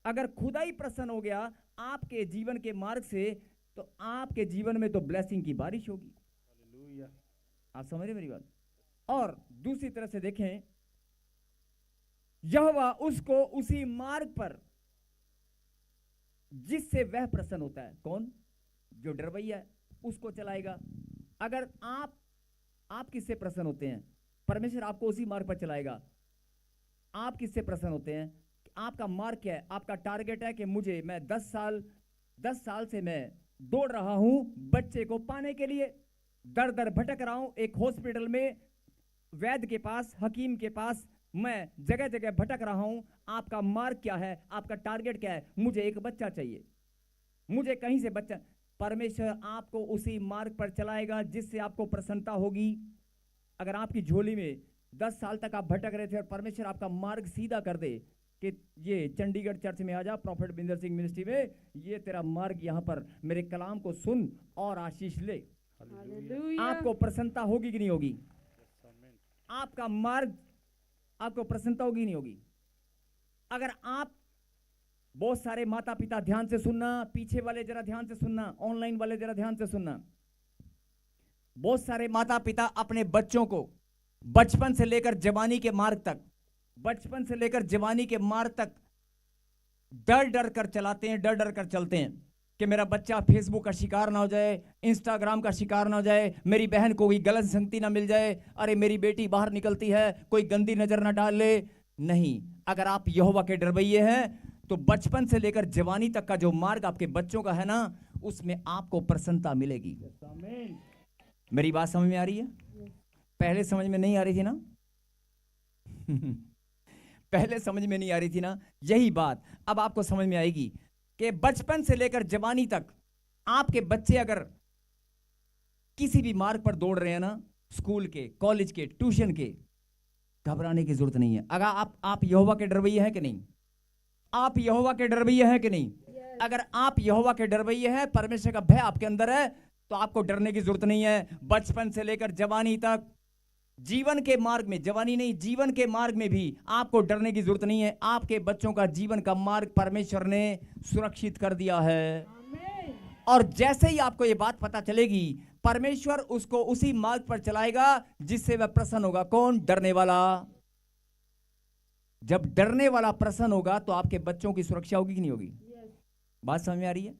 अगर खुदा ही प्रसन्न हो गया आपके जीवन के मार्ग से, तो आपके जीवन में तो ब्लेसिंग की बारिश होगी। हालेलुया। आप समझ रहे मेरी बात? और दूसरी तरह से देखें, यहोवा उसको उसी मार्ग पर जिससे वह प्रसन्न होता है। कौन? जो डरवैया है, उसको चलाएगा। अगर आप किससे प्रसन्न होते हैं? परमेश्वर आपको उसी मार्ग पर चलाएगा। आप किससे प्रसन्न होते हैं? आपका मार्ग क्या है? आपका टारगेट है कि मैं 10 साल से मैं दौड़ रहा हूं बच्चे को पाने के लिए, दर दर भटक रहा हूं, एक हॉस्पिटल में, वैद्य के पास, हकीम के पास, मैं जगह जगह भटक रहा हूं। आपका मार्ग क्या है? आपका टारगेट क्या है? मुझे एक बच्चा चाहिए, मुझे कहीं से बच्चा। परमेश्वर आपको उसी मार्ग पर चलाएगा जिससे आपको प्रसन्नता होगी। अगर आपकी झोली में 10 साल तक आप भटक रहे थे और परमेश्वर आपका मार्ग सीधा कर दे कि ये चंडीगढ़ चर्च में आ जा, प्रॉफेट बिंदर सिंह मिनिस्ट्री में, ये तेरा मार्ग, यहाँ पर मेरे कलाम को सुन और आशीष ले, आपको प्रसन्नता होगी कि नहीं होगी? आपका मार्ग, आपको प्रसन्नता होगी नहीं होगी? अगर आप, बहुत सारे माता पिता ध्यान से सुनना, पीछे वाले जरा ध्यान से सुनना, ऑनलाइन वाले जरा ध्यान से सुनना, बहुत सारे माता पिता अपने बच्चों को बचपन से लेकर जवानी के मार्ग तक, बचपन से लेकर जवानी के मार्ग तक डर डर कर चलाते हैं, डर डर कर चलते हैं कि मेरा बच्चा फेसबुक का शिकार ना हो जाए, इंस्टाग्राम का शिकार ना हो जाए, मेरी बहन को कोई गलत संगति ना मिल जाए, अरे मेरी बेटी बाहर निकलती है कोई गंदी नजर ना डाल ले। नहीं, अगर आप यहोवा के डरवैये हैं तो बचपन से लेकर जवानी तक का जो मार्ग आपके बच्चों का है ना, उसमें आपको प्रसन्नता मिलेगी। मेरी बात समझ में आ रही है? पहले समझ में नहीं आ रही थी ना? पहले समझ में नहीं आ रही थी ना? यही बात अब आपको समझ में आएगी कि बचपन से लेकर जवानी तक आपके बच्चे अगर किसी भी मार्ग पर दौड़ रहे हैं ना, स्कूल के, कॉलेज के, ट्यूशन के, घबराने की जरूरत नहीं है। अगर आप यहोवा के डरवैये हैं कि नहीं? आप यहोवा के डरवैये हैं कि नहीं? अगर आप यहोवा के डरवैये हैं, परमेश्वर का भय आपके अंदर है, तो आपको डरने की जरूरत नहीं है। बचपन से लेकर जवानी तक, जीवन के मार्ग में, जवानी नहीं, जीवन के मार्ग में भी आपको डरने की जरूरत नहीं है। आपके बच्चों का जीवन का मार्ग परमेश्वर ने सुरक्षित कर दिया है। और जैसे ही आपको ये बात पता चलेगी, परमेश्वर उसको उसी मार्ग पर चलाएगा जिससे वह प्रसन्न होगा। कौन? डरने वाला। जब डरने वाला प्रसन्न होगा तो आपके बच्चों की सुरक्षा होगी कि नहीं होगी? बात समझ में आ रही है?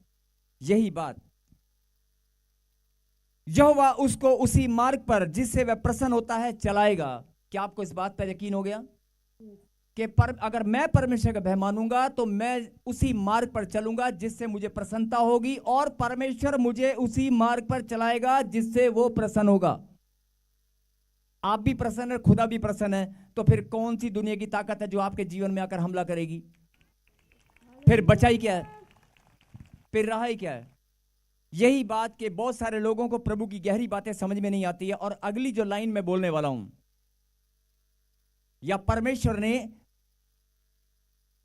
यही बात यहोवा उसको उसी मार्ग पर जिससे वह प्रसन्न होता है चलाएगा। क्या आपको इस बात पर यकीन हो गया कि अगर मैं परमेश्वर का भय मानूंगा तो मैं उसी मार्ग पर चलूंगा जिससे मुझे प्रसन्नता होगी, और परमेश्वर मुझे उसी मार्ग पर चलाएगा जिससे वो प्रसन्न होगा। आप भी प्रसन्न है, खुदा भी प्रसन्न है, तो फिर कौन सी दुनिया की ताकत है जो आपके जीवन में आकर हमला करेगी? फिर बचाई क्या है, फिर रहाई क्या है? यही बात कि बहुत सारे लोगों को प्रभु की गहरी बातें समझ में नहीं आती है। और अगली जो लाइन में बोलने वाला हूं, या परमेश्वर ने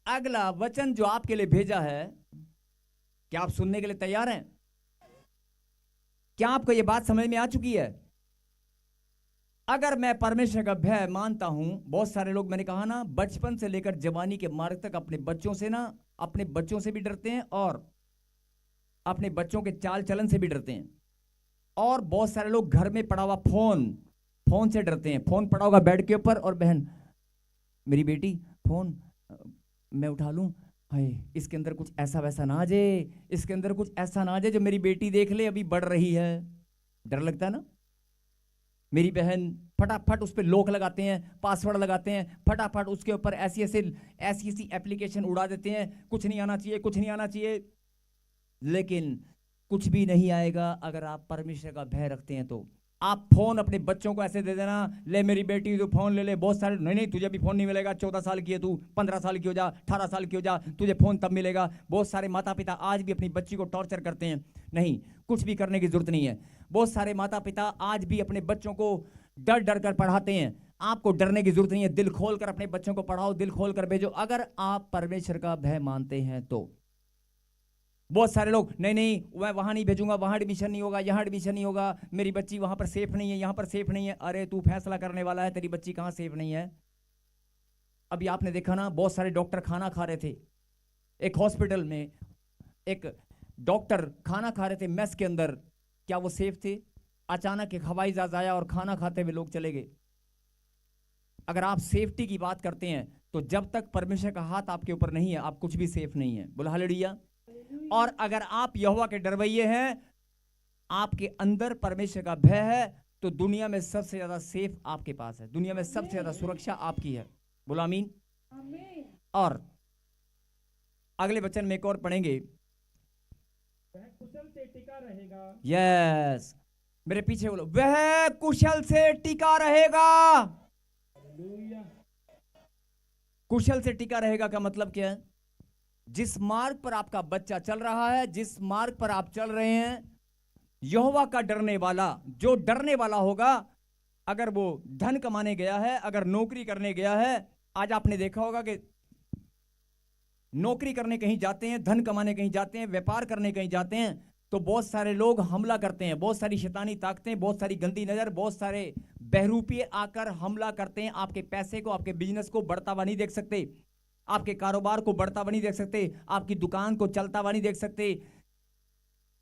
अगला वचन जो आपके लिए भेजा है, क्या आप सुनने के लिए तैयार हैं? क्या आपको यह बात समझ में आ चुकी है? अगर मैं परमेश्वर का भय मानता हूं, बहुत सारे लोग, मैंने कहा ना, बचपन से लेकर जवानी के मार्ग तक अपने बच्चों से भी डरते हैं और अपने बच्चों के चाल चलन से भी डरते हैं। और बहुत सारे लोग घर में पड़ा हुआ फोन से डरते हैं। फोन पड़ा होगा बेड के ऊपर, और बहन, मेरी बेटी, फोन मैं उठा लूं, हाय इसके अंदर कुछ ऐसा वैसा ना आ जाए, इसके अंदर कुछ ऐसा ना आ जाए जो मेरी बेटी देख ले, अभी बढ़ रही है। डर लगता है ना? मेरी बहन फटाफट उस पर लॉक लगाते हैं, पासवर्ड लगाते हैं, फटाफट उसके ऊपर ऐसी एप्लीकेशन उड़ा देते हैं, कुछ नहीं आना चाहिए, कुछ नहीं आना चाहिए। लेकिन कुछ भी नहीं आएगा अगर आप परमेश्वर का भय रखते हैं तो। आप फोन अपने बच्चों को ऐसे दे देना, ले मेरी बेटी तू फोन ले ले। बहुत सारे, नहीं तुझे भी फोन नहीं मिलेगा, 14 साल की है तू, 15 साल की हो जा, 18 साल की हो जा, तुझे फोन तब मिलेगा। बहुत सारे माता पिता आज भी अपनी बच्ची को टॉर्चर करते हैं। नहीं, कुछ भी करने की जरूरत नहीं है। बहुत सारे माता पिता आज भी अपने बच्चों को डर डर कर पढ़ाते हैं। आपको डरने की जरूरत नहीं है। दिल खोल कर अपने बच्चों को पढ़ाओ, दिल खोल कर भेजो, अगर आप परमेश्वर का भय मानते हैं तो। बहुत सारे लोग, नहीं मैं वहां नहीं भेजूंगा, वहां एडमिशन नहीं होगा, यहां एडमिशन नहीं होगा, मेरी बच्ची वहां पर सेफ नहीं है, यहां पर सेफ नहीं है। अरे तू फैसला करने वाला है, तेरी बच्ची कहां सेफ नहीं है। अभी आपने देखा ना, बहुत सारे डॉक्टर खाना खा रहे थे एक हॉस्पिटल में, एक डॉक्टर खाना खा रहे थे मेस के अंदर। क्या वो सेफ थे? अचानक एक हवाई जहाज आया और खाना खाते हुए लोग चले गए। अगर आप सेफ्टी की बात करते हैं तो जब तक परमेश्वर का हाथ आपके ऊपर नहीं है, आप कुछ भी सेफ नहीं है। बोला हालेलुया। और अगर आप यहोवा के डरवैये हैं, आपके अंदर परमेश्वर का भय है, तो दुनिया में सबसे ज्यादा सेफ आपके पास है, दुनिया में सबसे ज्यादा सुरक्षा आपकी है। बोला आमीन। और अगले वचन में एक और पढ़ेंगे, वह कुशल से टिका रहेगा। यस, मेरे पीछे बोलो, वह कुशल से टिका रहेगा। कुशल से टिका रहेगा का मतलब क्या है? जिस मार्ग पर आपका बच्चा चल रहा है, जिस मार्ग पर आप चल रहे हैं, यहोवा का डरने वाला, जो डरने वाला होगा, अगर वो धन कमाने गया है, अगर नौकरी करने गया है, आज आपने देखा होगा कि नौकरी करने कहीं जाते हैं, धन कमाने कहीं जाते हैं, व्यापार करने कहीं जाते हैं, तो बहुत सारे लोग हमला करते हैं, बहुत सारी शैतानी ताकतें, बहुत सारी गंदी नजर, बहुत सारे बहरूपिये आकर हमला करते हैं। आपके पैसे को, आपके बिजनेस को बढ़ता हुआ नहीं देख सकते, आपके कारोबार को बढ़ता हुआ नहीं देख सकते, आपकी दुकान को चलता हुआ नहीं देख सकते।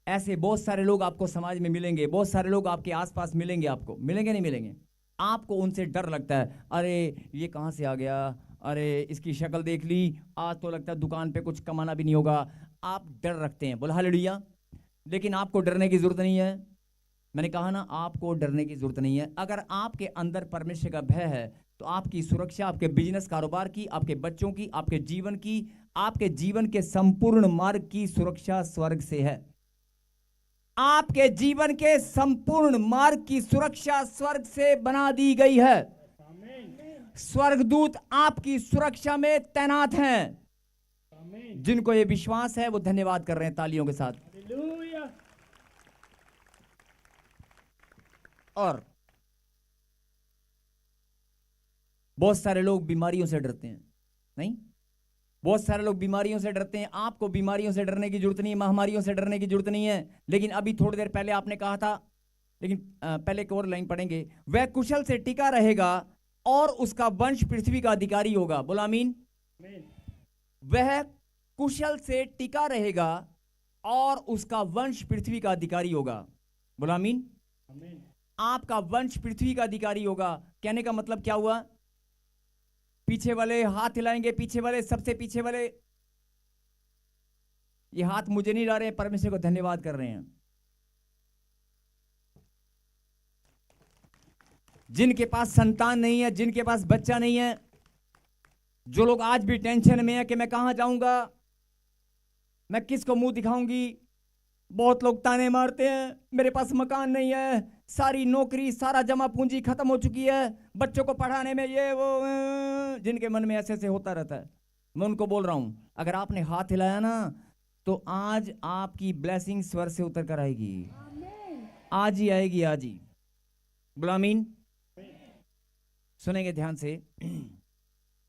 ऐसे बहुत सारे लोग आपको समाज में मिलेंगे, बहुत सारे लोग आपके आसपास मिलेंगे, आपको मिलेंगे नहीं मिलेंगे? आपको उनसे डर लगता है, अरे ये कहां से आ गया, अरे इसकी शक्ल देख ली, आज तो लगता है दुकान पे कुछ कमाना भी नहीं होगा। आप डर रखते हैं। बोला हालेलुया। लेकिन आपको डरने की जरूरत नहीं है। मैंने कहा ना, आपको डरने की जरूरत नहीं है। अगर आपके अंदर परमेश्वर का भय है तो आपकी सुरक्षा, आपके बिजनेस कारोबार की, आपके बच्चों की, आपके जीवन की, आपके जीवन के संपूर्ण मार्ग की सुरक्षा स्वर्ग से है। आपके जीवन के संपूर्ण मार्ग की सुरक्षा स्वर्ग से बना दी गई है। स्वर्गदूत आपकी सुरक्षा में तैनात हैं। जिनको ये विश्वास है वो धन्यवाद कर रहे हैं तालियों के साथ। और बहुत सारे लोग बीमारियों से डरते हैं। नहीं, बहुत सारे लोग बीमारियों से डरते हैं। आपको बीमारियों से डरने की जरूरत नहीं है, महामारियों से डरने की जरूरत नहीं है। लेकिन अभी थोड़ी देर पहले आपने कहा था, लेकिन पहले एक और लाइन पढ़ेंगे, वह कुशल से टिका रहेगा और उसका वंश पृथ्वी का अधिकारी होगा। बोला आमीन। वह कुशल से टिका रहेगा और उसका वंश पृथ्वी का अधिकारी होगा। बोला आमीन। आपका वंश पृथ्वी का अधिकारी होगा। कहने का मतलब क्या हुआ? पीछे वाले हाथ हिलाएंगे, पीछे वाले, सबसे पीछे वाले, ये हाथ मुझे नहीं ला रहे हैं, परमेश्वर को धन्यवाद कर रहे हैं। जिनके पास संतान नहीं है, जिनके पास बच्चा नहीं है, जो लोग आज भी टेंशन में है कि मैं कहां जाऊंगा, मैं किसको मुंह दिखाऊंगी। बहुत लोग ताने मारते हैं, मेरे पास मकान नहीं है, सारी नौकरी, सारा जमा पूंजी खत्म हो चुकी है, बच्चों को पढ़ाने में ये वो, जिनके मन में ऐसे ऐसे होता रहता है। मैं उनको बोल रहा हूं, अगर आपने हाथ हिलाया ना तो आज आपकी ब्लेसिंग स्वर से उतर कर आएगी, आज ही आएगी, आज ही। बुलामीन सुनेंगे ध्यान से।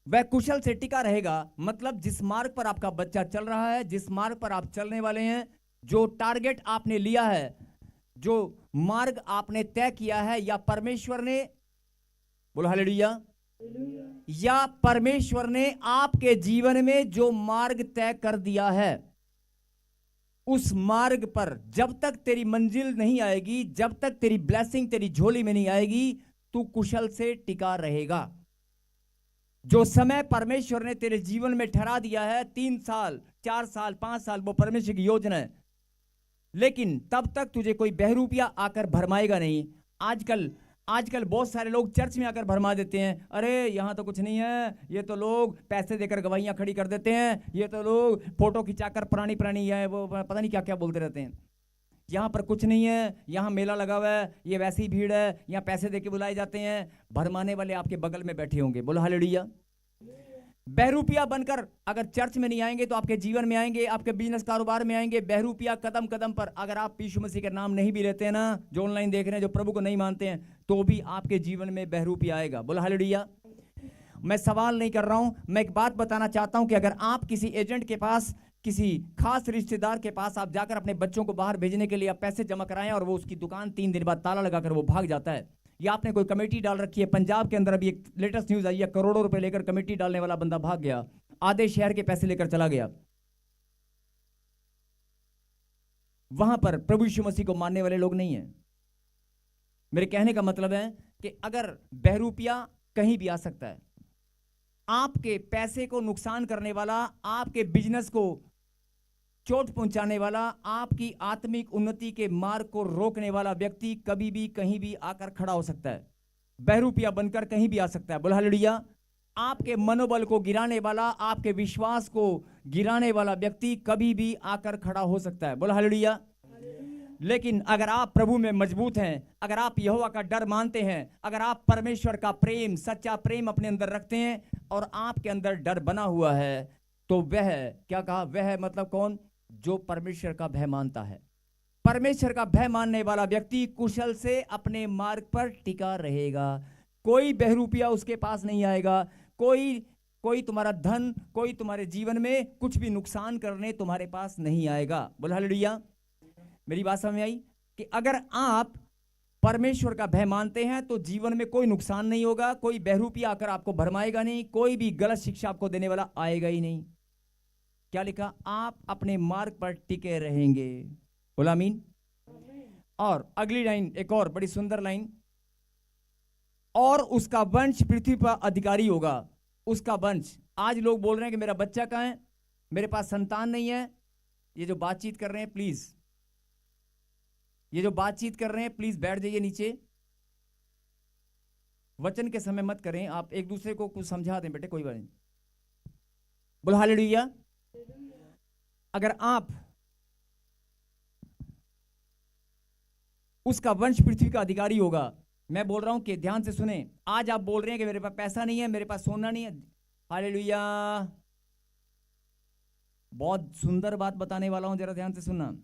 वह कुशल से टिका रहेगा, मतलब जिस मार्ग पर आपका बच्चा चल रहा है, जिस मार्ग पर आप चलने वाले हैं, जो टारगेट आपने लिया है, जो मार्ग आपने तय किया है, या परमेश्वर ने, बोलो हालेलुया, या परमेश्वर ने आपके जीवन में जो मार्ग तय कर दिया है, उस मार्ग पर जब तक तेरी मंजिल नहीं आएगी, जब तक तेरी ब्लेसिंग तेरी झोली में नहीं आएगी, तू कुशल से टिका रहेगा। जो समय परमेश्वर ने तेरे जीवन में ठहरा दिया है, 3 साल 4 साल 5 साल, वो परमेश्वर की योजना है, लेकिन तब तक तुझे कोई बहरूपिया आकर भरमाएगा नहीं। आजकल बहुत सारे लोग चर्च में आकर भरमा देते हैं, अरे यहां तो कुछ नहीं है, ये तो लोग पैसे देकर गवाहियां खड़ी कर देते हैं, ये तो लोग फोटो खिंचाकर पुरानी है वो पता नहीं क्या क्या बोलते रहते हैं, यहां पर कुछ नहीं है, यहां मेला लगा हुआ है, ये वैसी भीड़ है, यहां पैसे देके बुलाए जाते हैं। भरमाने वाले आपके बगल में बैठे होंगे, बोलो हालेलुया। बहरूपिया बनकर अगर चर्च में नहीं आएंगे तो आपके जीवन में आएंगे, आपके बिजनेस कारोबार में आएंगे। बहरूपिया कदम कदम पर, अगर आप यीशु मसीह के नाम नहीं भी लेते हैं ना, जो ऑनलाइन देख रहे हैं, जो प्रभु को नहीं मानते हैं, तो भी आपके जीवन में बहरूपिया आएगा, बोलो हालेलुया। मैं सवाल नहीं कर रहा हूं, मैं एक बात बताना चाहता हूं कि अगर आप किसी एजेंट के पास, किसी खास रिश्तेदार के पास आप जाकर अपने बच्चों को बाहर भेजने के लिए आप पैसे जमा कराएं और वो उसकी दुकान 3 दिन बाद ताला लगाकर वो भाग जाता है, या आपने कोई कमेटी डाल रखी है, पंजाब के अंदर अभी एक लेटेस्ट न्यूज आई है, करोड़ों रुपए लेकर कमेटी डालने वाला बंदा भाग गया, आधे शहर के पैसे लेकर चला गया। वहां पर प्रभु यीशु मसीह को मानने वाले लोग नहीं है। मेरे कहने का मतलब है कि अगर बहरूपिया कहीं भी आ सकता है, आपके पैसे को नुकसान करने वाला, आपके बिजनेस को चोट पहुंचाने वाला, आपकी आत्मिक उन्नति के मार्ग को रोकने वाला व्यक्ति कभी भी कहीं भी आकर खड़ा हो सकता है, बहरूपिया बनकर कहीं भी आ सकता है, बोलो हालेलुया। आपके मनोबल को गिराने वाला, आपके विश्वास को गिराने वाला व्यक्ति कभी भी आकर खड़ा हो सकता है, बोलो हालेलुया। लेकिन अगर आप प्रभु में मजबूत हैं, अगर आप यहोवा का डर मानते हैं, अगर आप परमेश्वर का प्रेम, सच्चा प्रेम अपने अंदर रखते हैं और आपके अंदर डर बना हुआ है, तो वह क्या कहा, वह मतलब कौन, जो परमेश्वर का भय मानता है। परमेश्वर का भय मानने वाला व्यक्ति कुशल से अपने मार्ग पर टिका रहेगा, कोई बहरूपिया उसके पास नहीं आएगा, कोई तुम्हारा धन, कोई तुम्हारे जीवन में कुछ भी नुकसान करने तुम्हारे पास नहीं आएगा, बोलो हालेलुया। मेरी बात समझ में आई कि अगर आप परमेश्वर का भय मानते हैं तो जीवन में कोई नुकसान नहीं होगा, कोई बहरूपिया आकर आपको भरमाएगा नहीं, कोई भी गलत शिक्षा आपको देने वाला आएगा ही नहीं। क्या लिखा, आप अपने मार्ग पर टिके रहेंगे, बोला आमीन। और अगली लाइन, एक और बड़ी सुंदर लाइन, और उसका वंश पृथ्वी पर अधिकारी होगा। उसका वंश, आज लोग बोल रहे हैं कि मेरा बच्चा कहाँ है, मेरे पास संतान नहीं है। ये जो बातचीत कर रहे हैं प्लीज, ये जो बातचीत कर रहे हैं प्लीज बैठ जाइए नीचे, वचन के समय मत करें, आप एक दूसरे को कुछ समझा दें बेटे, कोई बात नहीं, बोलो हालेलुया। अगर आप उसका वंश पृथ्वी का अधिकारी होगा, मैं बोल रहा हूं कि ध्यान से सुने, आज आप बोल रहे हैं कि मेरे पास पैसा नहीं है, मेरे पास सोना नहीं है, हालेलुया। बहुत सुंदर बात बताने वाला हूं, जरा ध्यान से सुनना।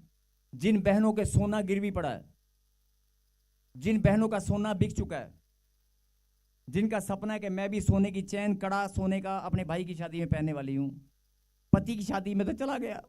जिन बहनों के सोना गिरवी पड़ा है, जिन बहनों का सोना बिक चुका है, जिनका सपना है कि मैं भी सोने की चैन, कड़ा सोने का अपने भाई की शादी में पहनने वाली हूं, पति की शादी में तो चला गया,